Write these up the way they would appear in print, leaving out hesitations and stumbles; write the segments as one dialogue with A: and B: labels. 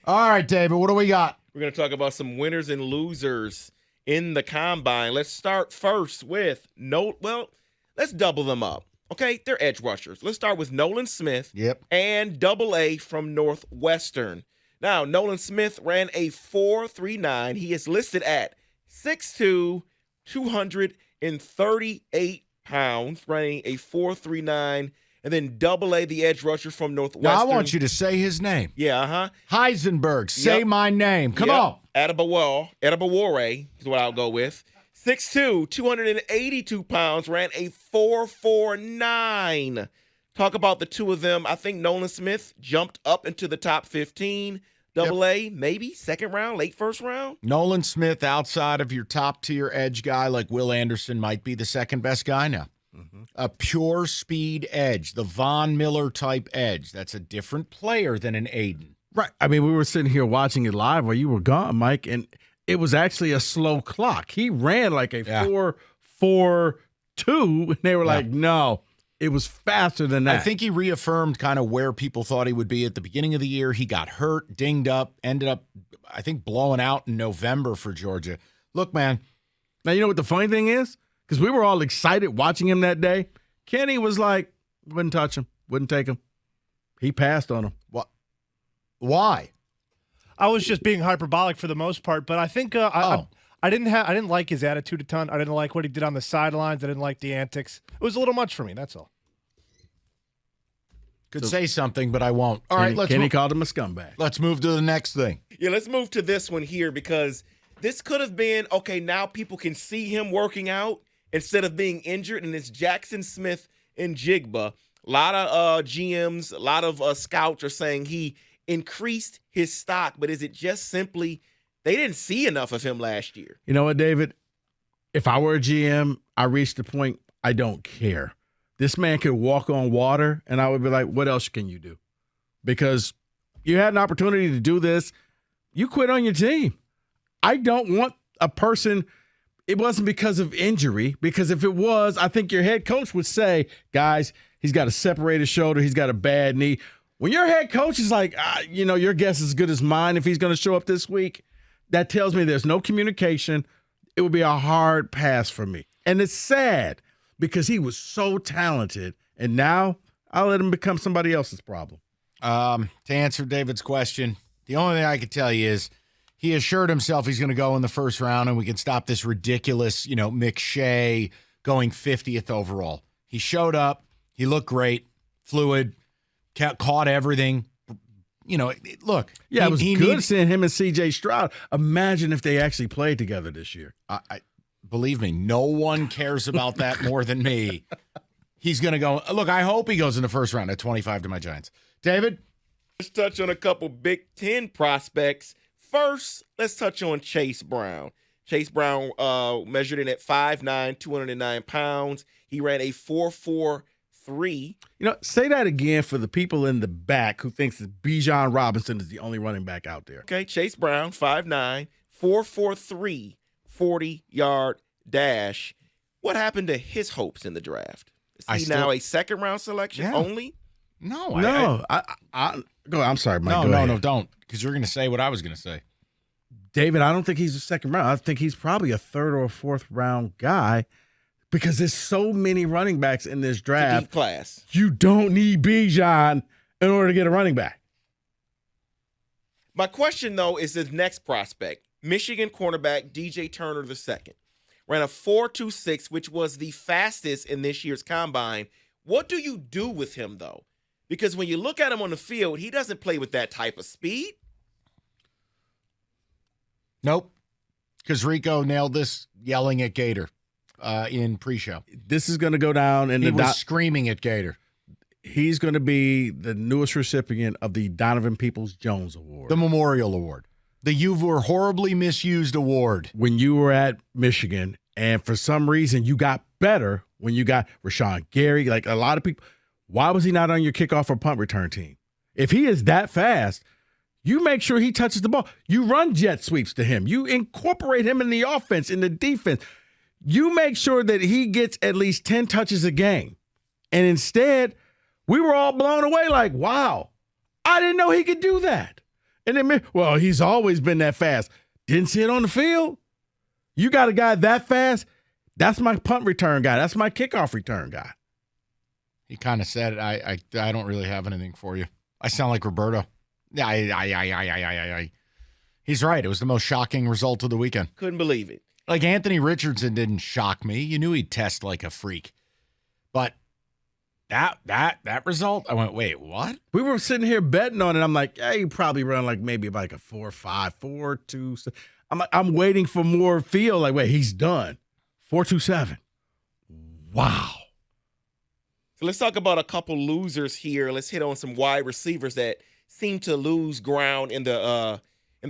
A: All right, David, what do we got?
B: We're going to talk about some winners and losers in the combine. Let's start first with let's double them up. Okay, they're edge rushers. Let's start with Nolan Smith and AA from Northwestern. Now, Nolan Smith ran a 4.39. He is listed at 6'2", 238 pounds, running a 4.39. And then AA, the edge rusher from Northwestern.
A: Now, I want you to say his name.
B: Yeah,
A: Heisenberg, say my name. Come on.
B: Adebawore is what I'll go with. 6'2", 282 pounds, ran a 4.49. Talk about the two of them. I think Nolan Smith jumped up into the top 15. AA, maybe second round, late first round.
A: Nolan Smith, outside of your top-tier edge guy like Will Anderson, might be the second best guy now. A pure speed edge, the Von Miller type edge. That's a different player than an Aiden.
C: Right. I mean, we were sitting here watching it live while you were gone, Mike, and it was actually a slow clock. He ran like a 4.42, and they were like, no, it was faster than that.
A: I think he reaffirmed kind of where people thought he would be at the beginning of the year. He got hurt, dinged up, ended up, I think, blowing out in November for Georgia. Look, man.
C: Now, you know what the funny thing is? Because we were all excited watching him that day. Kenny was like, wouldn't touch him, wouldn't take him. He passed on him.
A: What? Why?
D: I was just being hyperbolic for the most part, but I think I didn't like his attitude a ton. I didn't like what he did on the sidelines. I didn't like the antics. It was a little much for me. That's all.
A: Could say something, but I won't. All right,
C: Kenny called him a scumbag.
A: Let's move to the next thing.
B: Yeah, let's move to this one here because this could have been, okay, now people can see him working out instead of being injured, and it's Jackson Smith-Njigba. A lot of GMs, a lot of scouts are saying he increased his stock, but is it just simply they didn't see enough of him last year?
C: You know what, David? If I were a GM, I reached the point I don't care. This man could walk on water, and I would be like, what else can you do? Because you had an opportunity to do this. You quit on your team. I don't want a person – it wasn't because of injury, because if it was, I think your head coach would say, guys, he's got a separated shoulder, he's got a bad knee. When your head coach is like, your guess is as good as mine if he's going to show up this week, that tells me there's no communication. It would be a hard pass for me. And it's sad because he was so talented, and now I'll let him become somebody else's problem.
A: To answer David's question, the only thing I could tell you is he assured himself he's going to go in the first round and we can stop this ridiculous, McShay going 50th overall. He showed up. He looked great, fluid, caught everything. Look.
C: Yeah, it was good seeing him and C.J. Stroud. Imagine if they actually played together this year.
A: Believe me, no one cares about that more than me. He's going to go. Look, I hope he goes in the first round at 25 to my Giants. David?
B: Let's touch on a couple Big Ten prospects. First, let's touch on Chase Brown. Chase Brown measured in at 5'9", 209 pounds. He ran a 4.43.
C: Say that again for the people in the back who thinks that Bijan Robinson is the only running back out there.
B: Okay, Chase Brown, 5'9", 4.43, 40-yard dash. What happened to his hopes in the draft? Is he now a second-round selection only?
A: No.
C: I'm sorry, Mike.
A: No, don't. Because you're going to say what I was going to say.
C: David, I don't think he's a second round. I think he's probably a third or a fourth round guy because there's so many running backs in this draft.
B: Deep class.
C: You don't need Bijan in order to get a running back.
B: My question, though, is the next prospect. Michigan cornerback DJ Turner II. Ran a 4.26, which was the fastest in this year's combine. What do you do with him, though? Because when you look at him on the field, he doesn't play with that type of speed.
A: Nope. Because Rico nailed this yelling at Gator in pre-show.
C: This is going to go down.
A: He was screaming at Gator.
C: He's going to be the newest recipient of the Donovan Peoples-Jones Award.
A: The Memorial Award. The You Were Horribly Misused Award.
C: When you were at Michigan, and for some reason you got better when you got Rashawn Gary, like a lot of people. Why was he not on your kickoff or punt return team? If he is that fast, you make sure he touches the ball. You run jet sweeps to him. You incorporate him in the offense, in the defense. You make sure that he gets at least 10 touches a game. And instead, we were all blown away like, wow, I didn't know he could do that. And then, well, he's always been that fast. Didn't see it on the field. You got a guy that fast, that's my punt return guy. That's my kickoff return guy.
A: He kind of said it. I don't really have anything for you. I sound like Roberto. Yeah, he's right. It was the most shocking result of the weekend.
B: Couldn't believe it.
A: Like, Anthony Richardson didn't shock me. You knew he'd test like a freak. But that result, I went, wait, what?
C: We were sitting here betting on it. I'm like, yeah, you probably run like maybe like a 4.5, 4.2. I'm waiting for more feel. Like, wait, he's done. 4.27. Wow.
B: So let's talk about a couple losers here. Let's hit on some wide receivers that seem to lose ground in the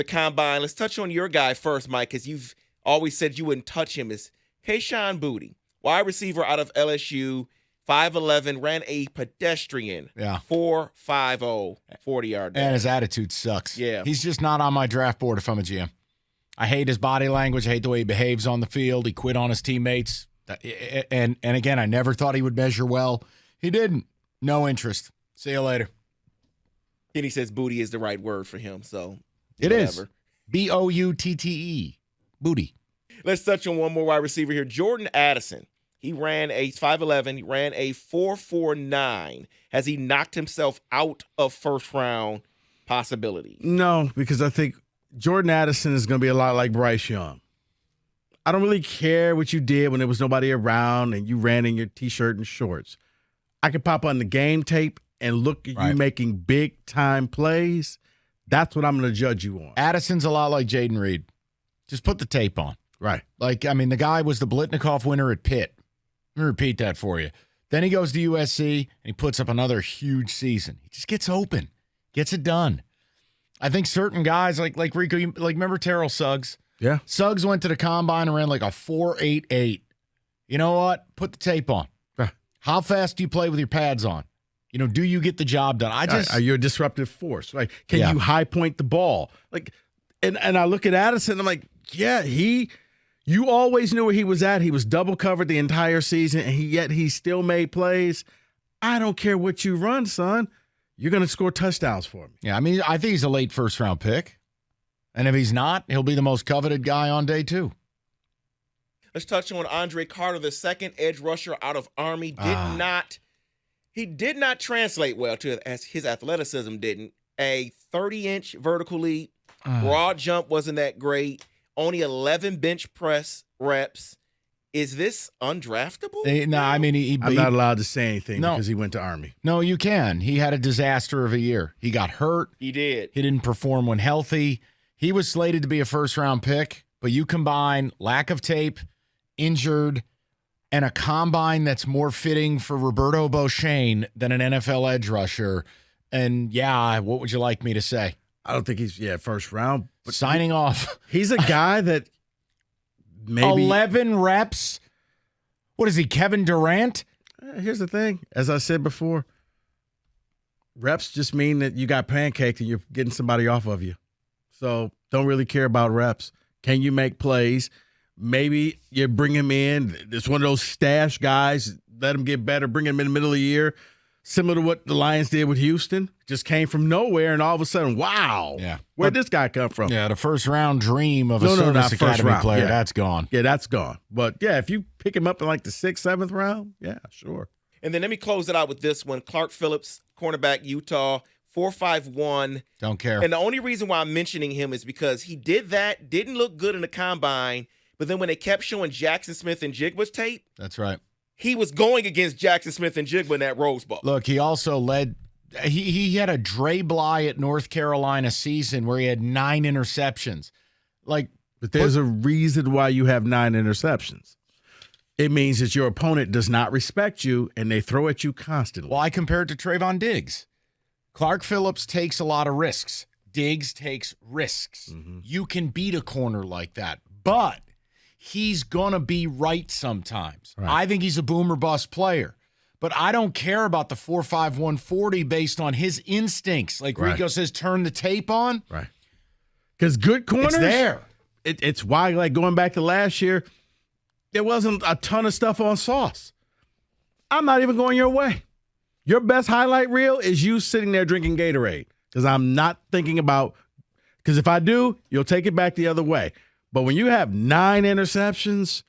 B: combine. Let's touch on your guy first, Mike, because you've always said you wouldn't touch him. Is Kayshon Boutte, wide receiver out of LSU, 5'11", ran a pedestrian 4.50 40-yard dash.
A: And his attitude sucks.
B: Yeah.
A: He's just not on my draft board if I'm a GM. I hate his body language. I hate the way he behaves on the field. He quit on his teammates. And again, I never thought he would measure well. He didn't. No interest. See you later.
B: Kenny says Boutte is the right word for him, so
A: it
B: whatever.
A: is. Boutte. Boutte.
B: Let's touch on one more wide receiver here. Jordan Addison. He ran a 5'11". He ran a 4.49. Has he knocked himself out of first-round possibilities?
C: No, because I think Jordan Addison is going to be a lot like Bryce Young. I don't really care what you did when there was nobody around and you ran in your T-shirt and shorts. I could pop on the game tape and look at you making big-time plays. That's what I'm going to judge you on.
A: Addison's a lot like Jaden Reed. Just put the tape on.
C: Right.
A: Like, I mean, the guy was the Blitnikoff winner at Pitt. Let me repeat that for you. Then he goes to USC, and he puts up another huge season. He just gets open, gets it done. I think certain guys, like Rico, remember Terrell Suggs?
C: Yeah.
A: Suggs went to the combine and ran like a 4.88. You know what? Put the tape on. How fast do you play with your pads on? You know, do you get the job done?
C: Are you a disruptive force? Right? Can you high point the ball? Like, and I look at Addison, I'm like, yeah, you always knew where he was at. He was double covered the entire season, and yet he still made plays. I don't care what you run, son. You're going to score touchdowns for me.
A: Yeah, I mean, I think he's a late first-round pick. And if he's not, he'll be the most coveted guy on day 2.
B: Let's touch on Andre Carter, the second edge rusher out of Army. He did not translate well to as his athleticism didn't. A 30-inch vertical leap, broad jump wasn't that great. Only 11 bench press reps. Is this undraftable?
C: I'm not allowed to say anything because he went to Army.
A: No, you can. He had a disaster of a year. He got hurt.
B: He did.
A: He didn't perform when healthy. He was slated to be a first-round pick, but you combine lack of tape, injured, and a combine that's more fitting for Roberto Beauchene than an NFL edge rusher. And, what would you like me to say?
C: I don't think he's, first round.
A: But signing off.
C: He's a guy that maybe
A: 11 reps. What is he, Kevin Durant?
C: Here's the thing. As I said before, reps just mean that you got pancaked and you're getting somebody off of you. So don't really care about reps. Can you make plays? Maybe you bring him in. It's one of those stash guys. Let him get better. Bring him in the middle of the year. Similar to what the Lions did with Houston. Just came from nowhere, and all of a sudden, wow.
A: Yeah.
C: Where'd this guy come from?
A: Yeah, the first-round dream of a service academy player, that's gone.
C: Yeah, that's gone. But, if you pick him up in like the 6th, 7th round, sure.
B: And then let me close it out with this one. Clark Phillips, cornerback, Utah, 4.51.
A: Don't care.
B: And the only reason why I'm mentioning him is because he didn't look good in the combine, but then when they kept showing Jackson Smith-Njigba's tape.
A: That's right.
B: He was going against Jackson Smith-Njigba in that Rose Bowl.
A: Look, he also led he had a Dre Bly at North Carolina season where he had 9 interceptions. But
C: there's a reason why you have 9 interceptions. It means that your opponent does not respect you, and they throw at you constantly.
A: Well, I compared it to Trayvon Diggs. Clark Phillips takes a lot of risks. Diggs takes risks. Mm-hmm. You can beat a corner like that, but he's going to be right sometimes. Right. I think he's a boom or bust player. But I don't care about the 4.5 140 based on his instincts. Like Rico says, turn the tape on.
C: Right. Because good corners,
A: it's there.
C: It's why, like going back to last year, there wasn't a ton of stuff on Sauce. I'm not even going your way. Your best highlight reel is you sitting there drinking Gatorade. Because I'm not thinking about Because if I do, you'll take it back the other way. But when you have 9 interceptions,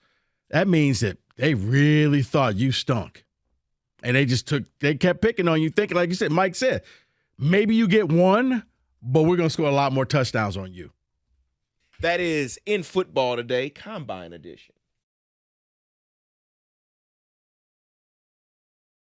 C: that means that they really thought you stunk. And they kept picking on you, thinking, like you said, Mike said, maybe you get 1, but we're going to score a lot more touchdowns on you.
B: That is In Football Today, Combine Edition.